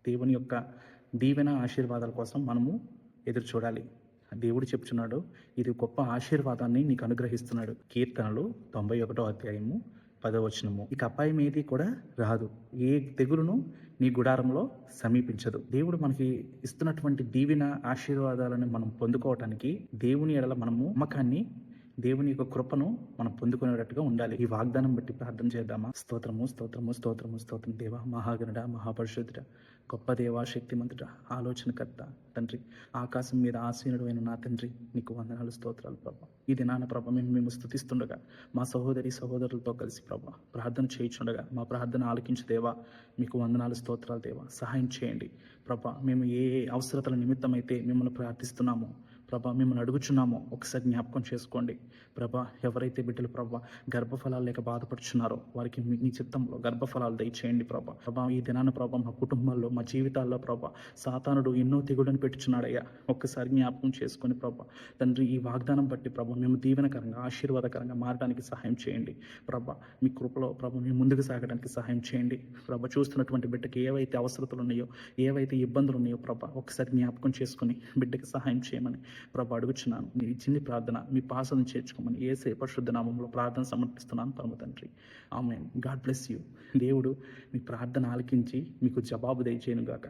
దేవుని యొక్క దీవెన ఆశీర్వాదాల కోసం మనము ఎదురు చూడాలి. దేవుడు చెప్తున్నాడు, ఇది గొప్ప ఆశీర్వాదాన్ని నీకు అనుగ్రహిస్తున్నాడు. కీర్తనలు 91వ అధ్యాయము 10వ వచనము. ఇక అపాయం ఏది కూడా రాదు, ఏ తెగులును నీ గుడారంలో సమీపించదు. దేవుడు మనకి ఇస్తున్నటువంటి దీవెన ఆశీర్వాదాలను మనం పొందుకోవటానికి దేవుని ఎడల మనము నమ్మకాన్ని, దేవుని యొక్క కృపను మనం పొందుకునేటట్టుగా ఉండాలి. ఈ వాగ్దానం బట్టి ప్రార్థన చేద్దామా? స్తోత్రము స్తోత్రము స్తోత్రము స్తోత్రం దేవా, మహాగణుడ, మహాపరిశుద్ధుడ, గొప్ప దేవా, శక్తిమంతుడ, ఆలోచనకర్త తండ్రి, ఆకాశం మీద ఆసీనుడు అయిన నా తండ్రి, నీకు వందనాలు, స్తోత్రాలు ప్రభా. ఈ దినాన ప్రభా మేము స్తుతిస్తుండగా మా సహోదరి సహోదరులతో కలిసి ప్రభా ప్రార్థన చేయించుండగా మా ప్రార్థన ఆలకించు దేవా, మీకు వందనాలు, స్తోత్రాలు దేవా. సహాయం చేయండి ప్రభా. మేము ఏ అవసరతల నిమిత్తమైతే మిమ్మల్ని ప్రార్థిస్తున్నామో ప్రభా, మిమ్మల్ని అడుగుచున్నామో ఒకసారి జ్ఞాపకం చేసుకోండి ప్రభా. ఎవరైతే బిడ్డలు ప్రభా గర్భఫలాలు లేక బాధపడుచున్నారో వారికి మీ చిత్తంలో గర్భఫలాలు దయచేయండి ప్రభా. ఈ దినాన ప్రభా మా కుటుంబాల్లో, మా జీవితాల్లో ప్రభా సాతానుడు ఎన్నో తెగుళ్ళను పెట్టుచున్నాడయ్యా. ఒక్కసారి జ్ఞాపకం చేసుకొని ప్రభా తండ్రి, ఈ వాగ్దానం బట్టి ప్రభా మేము దీవెనకరంగా, ఆశీర్వాదకరంగా మారడానికి సహాయం చేయండి ప్రభా. మీ కృపలో ప్రభా మేము ముందుకు సాగడానికి సహాయం చేయండి ప్రభా. చూస్తున్నటువంటి బిడ్డకి ఏవైతే అవసరతలు ఉన్నాయో, ఏవైతే ఇబ్బందులు ఉన్నాయో ప్రభా ఒకసారి జ్ఞాపకం చేసుకొని బిడ్డకి సహాయం చేయమని ప్రభా అడుగుచున్నాను. మీరు ఇచ్చింది ప్రార్థన మీ పాసను చేర్చుకోమని యేసయ్య పరిశుద్ధ నామములో ప్రార్థన సమర్పిస్తున్నాను పరమ తండ్రి. ఆమేన్. God bless you. దేవుడు మీ ప్రార్థన ఆలకించి మీకు జవాబు దయచేయును గాక.